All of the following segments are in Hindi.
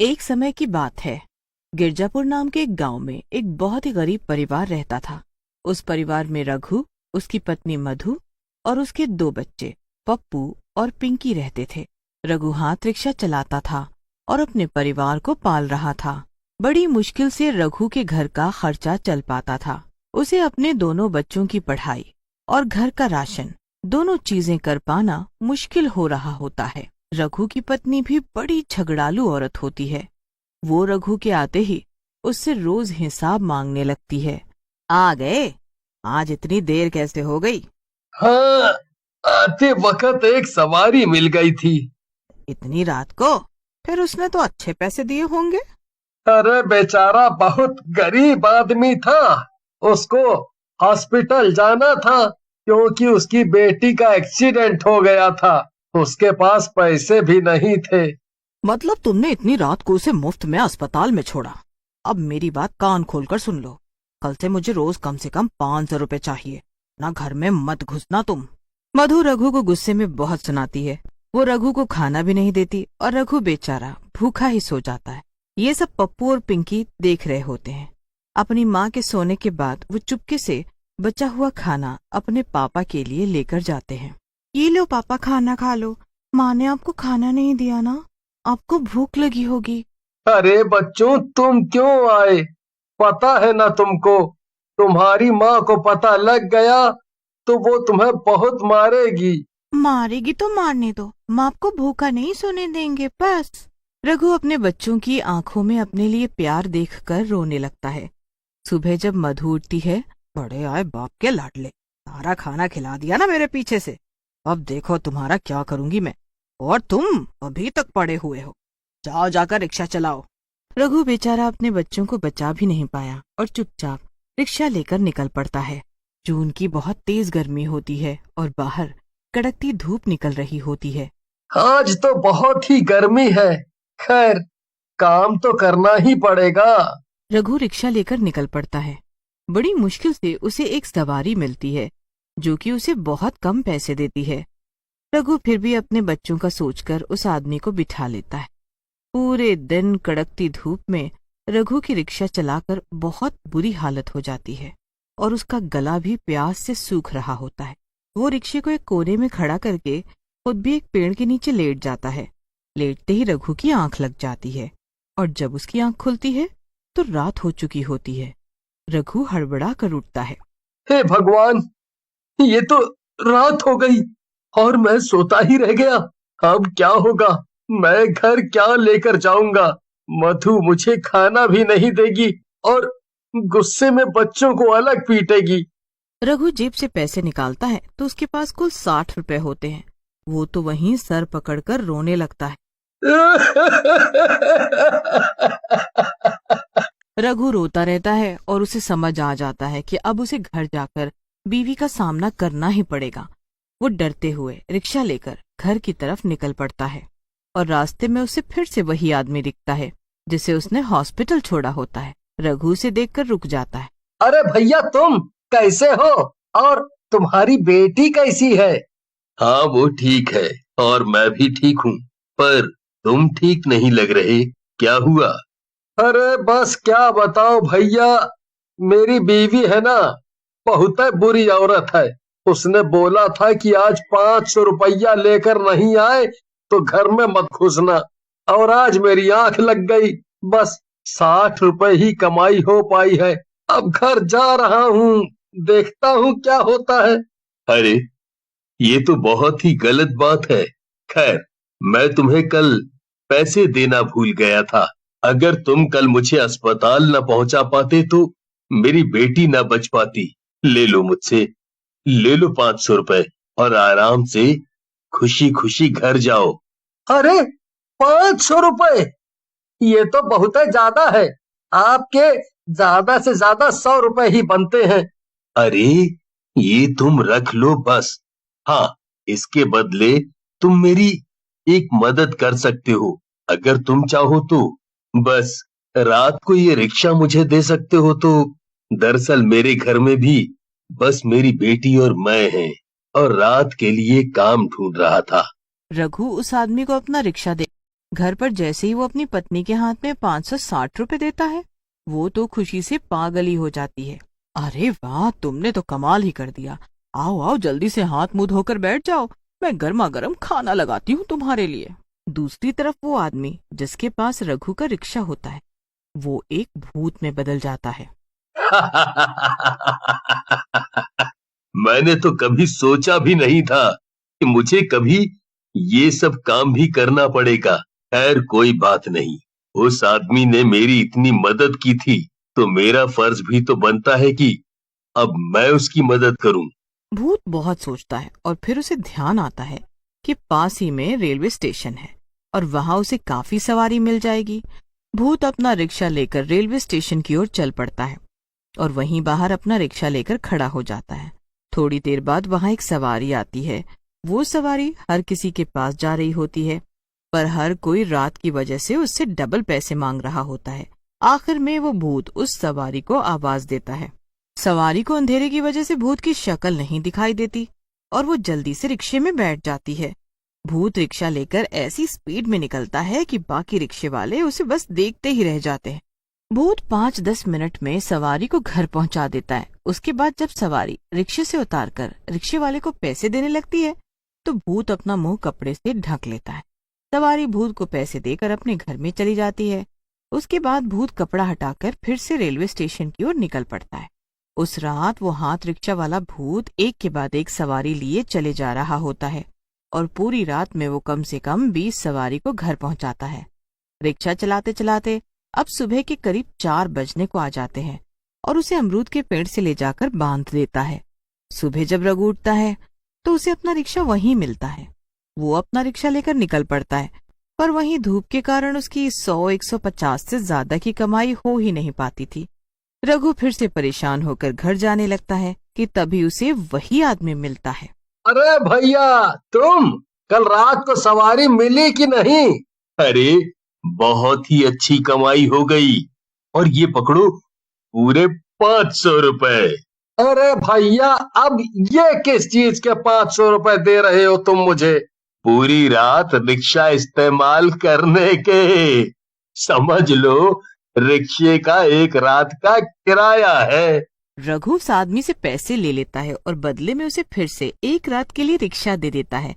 एक समय की बात है। गिरजापुर नाम के एक गांव में एक बहुत ही गरीब परिवार रहता था। उस परिवार में रघु, उसकी पत्नी मधु और उसके 2 बच्चे पप्पू और पिंकी रहते थे। रघु हाथ रिक्शा चलाता था और अपने परिवार को पाल रहा था। बड़ी मुश्किल से रघु के घर का खर्चा चल पाता था। उसे अपने दोनों बच्चों की पढ़ाई और घर का राशन दोनों चीजें कर पाना मुश्किल हो रहा होता है। रघु की पत्नी भी बड़ी झगड़ालू औरत होती है। वो रघु के आते ही उससे रोज हिसाब मांगने लगती है। आ गए? आज इतनी देर कैसे हो गई? हाँ, आते वक्त एक सवारी मिल गई थी। इतनी रात को? फिर उसने तो अच्छे पैसे दिए होंगे। अरे बेचारा बहुत गरीब आदमी था। उसको हॉस्पिटल जाना था क्योंकि उसकी बेटी का एक्सीडेंट हो गया था। उसके पास पैसे भी नहीं थे। मतलब तुमने इतनी रात को उसे मुफ्त में अस्पताल में छोड़ा? अब मेरी बात कान खोलकर सुन लो। कल से मुझे रोज कम से कम 500 रुपए चाहिए। ना घर में मत घुसना तुम। मधु रघु को गुस्से में बहुत सुनाती है। वो रघु को खाना भी नहीं देती और रघु बेचारा भूखा ही सो जाता है। ये सब पप्पू और पिंकी देख रहे होते हैं। अपनी माँ के सोने के बाद वो चुपके से बचा हुआ खाना अपने पापा के लिए लेकर जाते हैं। ये लो पापा, खाना खा लो। माँ ने आपको खाना नहीं दिया ना? आपको भूख लगी होगी। अरे बच्चों, तुम क्यों आए? पता है ना तुमको, तुम्हारी माँ को पता लग गया तो वो तुम्हें बहुत मारेगी। मारेगी तो मारने दो, माँ आपको भूखा नहीं सोने देंगे बस। रघु अपने बच्चों की आंखों में अपने लिए प्यार देखकर रोने लगता है। सुबह जब मधु उठती है, बड़े आए बाप के लाडले, सारा खाना खिला दिया ना मेरे पीछे से। अब देखो तुम्हारा क्या करूंगी मैं। और तुम अभी तक पड़े हुए हो, जाओ जाकर रिक्शा चलाओ। रघु बेचारा अपने बच्चों को बचा भी नहीं पाया और चुपचाप रिक्शा लेकर निकल पड़ता है। जून की बहुत तेज गर्मी होती है और बाहर कड़कती धूप निकल रही होती है। आज तो बहुत ही गर्मी है। खैर, काम तो करना ही पड़ेगा। रघु रिक्शा लेकर निकल पड़ता है। बड़ी मुश्किल से उसे एक सवारी मिलती है जो कि उसे बहुत कम पैसे देती है। रघु फिर भी अपने बच्चों का सोचकर उस आदमी को बिठा लेता है। पूरे दिन कड़कती धूप में रघु की रिक्शा चलाकर बहुत बुरी हालत हो जाती है और उसका गला भी प्यास से सूख रहा होता है। वो रिक्शे को एक कोने में खड़ा करके खुद भी एक पेड़ के नीचे लेट जाता है। लेटते ही रघु की आंख लग जाती है और जब उसकी आंख खुलती है तो रात हो चुकी होती है। रघु हड़बड़ा कर उठता है। हे भगवान, ये तो रात हो गई और मैं सोता ही रह गया। अब क्या होगा? मैं घर क्या लेकर जाऊंगा? मधु मुझे खाना भी नहीं देगी और गुस्से में बच्चों को अलग पीटेगी। रघु जेब से पैसे निकालता है तो उसके पास कुल 60 रुपए होते हैं। वो तो वहीं सर पकड़कर रोने लगता है। रघु रोता रहता है और उसे समझ आ जाता है कि अब उसे घर जाकर बीवी का सामना करना ही पड़ेगा। वो डरते हुए रिक्शा लेकर घर की तरफ निकल पड़ता है और रास्ते में उसे फिर से वही आदमी दिखता है जिसे उसने हॉस्पिटल छोड़ा होता है। रघु उसे देखकर रुक जाता है। अरे भैया, तुम कैसे हो? और तुम्हारी बेटी कैसी है? हाँ, वो ठीक है और मैं भी ठीक हूँ, पर तुम ठीक नहीं लग रहे। क्या हुआ? अरे बस क्या बताओ भैया, मेरी बीवी है ना, बहुत बुरी औरत है। उसने बोला था कि आज 500 रुपया लेकर नहीं आए तो घर में मत घुसना, और आज मेरी आंख लग गई। बस 60 रुपए ही कमाई हो पाई है। अब घर जा रहा हूँ, देखता हूँ क्या होता है। अरे, ये तो बहुत ही गलत बात है। खैर, मैं तुम्हें कल पैसे देना भूल गया था। अगर तुम कल मुझे अस्पताल न पहुंचा पाते तो मेरी बेटी न बच पाती। ले लो मुझसे, ले लो 500 रुपए और आराम से खुशी खुशी घर जाओ। अरे, 500 रुपए? ये तो बहुत ज्यादा है। आपके ज्यादा से ज्यादा 100 रुपए ही बनते हैं। अरे, ये तुम रख लो बस। हाँ, इसके बदले तुम मेरी एक मदद कर सकते हो। अगर तुम चाहो तो बस रात को ये रिक्शा मुझे दे सकते हो तो। दरअसल मेरे घर में भी बस मेरी बेटी और मैं हैं और रात के लिए काम ढूंढ रहा था। रघु उस आदमी को अपना रिक्शा दे घर पर जैसे ही वो अपनी पत्नी के हाथ में 560 रुपए देता है, वो तो खुशी से पागल ही हो जाती है। अरे वाह, तुमने तो कमाल ही कर दिया। आओ आओ, जल्दी से हाथ मुंह धोकर बैठ जाओ, मैं गर्मा गर्म खाना लगाती हूँ तुम्हारे लिए। दूसरी तरफ वो आदमी जिसके पास रघु का रिक्शा होता है, वो एक भूत में बदल जाता है। मैंने तो कभी सोचा भी नहीं था कि मुझे कभी ये सब काम भी करना पड़ेगा। खैर कोई बात नहीं, उस आदमी ने मेरी इतनी मदद की थी तो मेरा फर्ज भी तो बनता है कि अब मैं उसकी मदद करूं। भूत बहुत सोचता है और फिर उसे ध्यान आता है कि पास ही में रेलवे स्टेशन है और वहां उसे काफी सवारी मिल जाएगी। भूत अपना रिक्शा लेकर रेलवे स्टेशन की ओर चल पड़ता है और वहीं बाहर अपना रिक्शा लेकर खड़ा हो जाता है। थोड़ी देर बाद वहां एक सवारी आती है। वो सवारी हर किसी के पास जा रही होती है, पर हर कोई रात की वजह से उससे डबल पैसे मांग रहा होता है। आखिर में वो भूत उस सवारी को आवाज देता है। सवारी को अंधेरे की वजह से भूत की शक्ल नहीं दिखाई देती और वो जल्दी से रिक्शे में बैठ जाती है। भूत रिक्शा लेकर ऐसी स्पीड में निकलता है कि बाकी रिक्शे वाले उसे बस देखते ही रह जाते हैं। भूत 5-10 मिनट में सवारी को घर पहुंचा देता है। उसके बाद जब सवारी रिक्शे से उतारकर रिक्शे वाले को पैसे देने लगती है तो भूत अपना मुंह कपड़े से ढक लेता है। सवारी भूत को पैसे देकर अपने घर में चली जाती है। उसके बाद भूत कपड़ा हटाकर फिर से रेलवे स्टेशन की ओर निकल पड़ता है। उस रात वो हाथ रिक्शा वाला भूत एक के बाद एक सवारी लिए चले जा रहा होता है और पूरी रात में वो कम से कम 20 सवारी को घर पहुंचाता है। रिक्शा चलाते चलाते अब सुबह के करीब 4 बजने को आ जाते हैं और उसे अमरूद के पेड़ से ले जाकर बांध देता है। सुबह जब रघु उठता है तो उसे अपना रिक्शा वहीं मिलता है। वो अपना रिक्शा लेकर निकल पड़ता है, पर वहीं धूप के कारण उसकी 100-150 से ज्यादा की कमाई हो ही नहीं पाती थी। रघु फिर से परेशान होकर घर जाने लगता है कि तभी उसे वही आदमी मिलता है। अरे भैया, तुम कल रात को सवारी मिली कि नहीं? अरे बहुत ही अच्छी कमाई हो गई, और ये पकड़ो पूरे 500 रुपए। अरे भैया, अब ये किस चीज के 500 रुपए दे रहे हो तुम मुझे? पूरी रात रिक्शा इस्तेमाल करने के, समझ लो रिक्शे का एक रात का किराया है। रघु उस आदमी से पैसे ले लेता है और बदले में उसे फिर से एक रात के लिए रिक्शा दे देता है।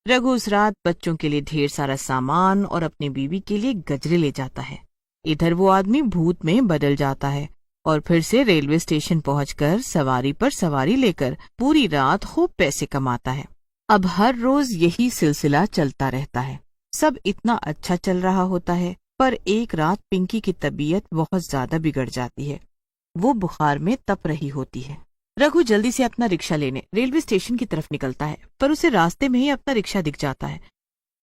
रघु उस रात बच्चों के लिए ढेर सारा सामान और अपनी बीवी के लिए गजरे ले जाता है। इधर वो आदमी भूत में बदल जाता है और फिर से रेलवे स्टेशन पहुंचकर सवारी पर सवारी लेकर पूरी रात खूब पैसे कमाता है। अब हर रोज यही सिलसिला चलता रहता है। सब इतना अच्छा चल रहा होता है, पर एक रात पिंकी की तबीयत बहुत ज्यादा बिगड़ जाती है। वो बुखार में तप रही होती है। रघु जल्दी से अपना रिक्शा लेने रेलवे स्टेशन की तरफ निकलता है, पर उसे रास्ते में ही अपना रिक्शा दिख जाता है।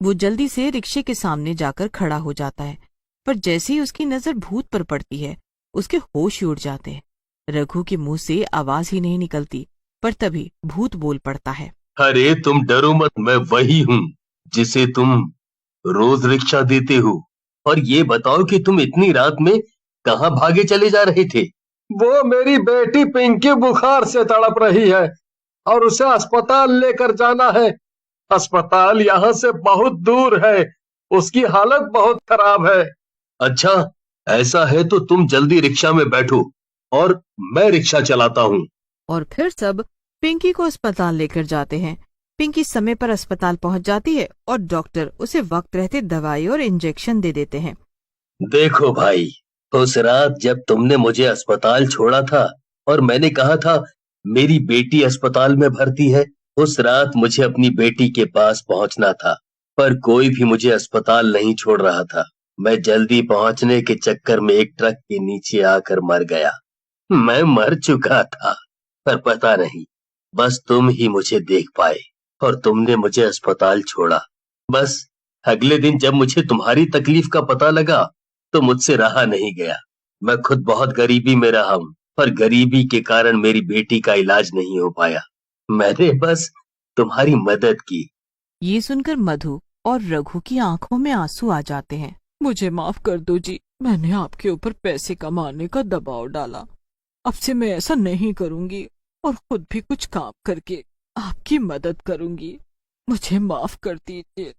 वो जल्दी से रिक्शे के सामने जाकर खड़ा हो जाता है, पर जैसे ही उसकी नजर भूत पर पड़ती है उसके होश ही उड़ जाते हैं। रघु के मुंह से आवाज ही नहीं निकलती, पर तभी भूत बोल पड़ता है। अरे तुम डरो मत, मैं वही हूँ जिसे तुम रोज रिक्शा देते हो। और ये बताओ कि तुम इतनी रात में कहाँ भागे चले जा रहे थे? वो मेरी बेटी पिंकी बुखार से तड़प रही है और उसे अस्पताल लेकर जाना है। अस्पताल यहाँ से बहुत दूर है, उसकी हालत बहुत खराब है। अच्छा, ऐसा है तो तुम जल्दी रिक्शा में बैठो और मैं रिक्शा चलाता हूँ। और फिर सब पिंकी को अस्पताल लेकर जाते हैं। पिंकी समय पर अस्पताल पहुंच जाती है और डॉक्टर उसे वक्त रहते दवाई और इंजेक्शन दे देते हैं। देखो भाई, उस रात जब तुमने मुझे अस्पताल छोड़ा था और मैंने कहा था मेरी बेटी अस्पताल में भर्ती है, उस रात मुझे अपनी बेटी के पास पहुंचना था, पर कोई भी मुझे अस्पताल नहीं छोड़ रहा था। मैं जल्दी पहुंचने के चक्कर में एक ट्रक के नीचे आकर मर गया। मैं मर चुका था, पर पता नहीं, बस तुम ही मुझे देख पाए और तुमने मुझे अस्पताल छोड़ा। बस अगले दिन जब मुझे तुम्हारी तकलीफ का पता लगा तो मुझसे रहा नहीं गया। मैं खुद बहुत गरीबी में रहा हूँ, पर गरीबी के कारण मेरी बेटी का इलाज नहीं हो पाया। मैंने बस तुम्हारी मदद की। ये सुनकर मधु और रघु की आंखों में आंसू आ जाते हैं। मुझे माफ कर दो जी, मैंने आपके ऊपर पैसे कमाने का दबाव डाला। अब से मैं ऐसा नहीं करूंगी और खुद भी कुछ काम करके आपकी मदद करूंगी। मुझे माफ कर दीजिए।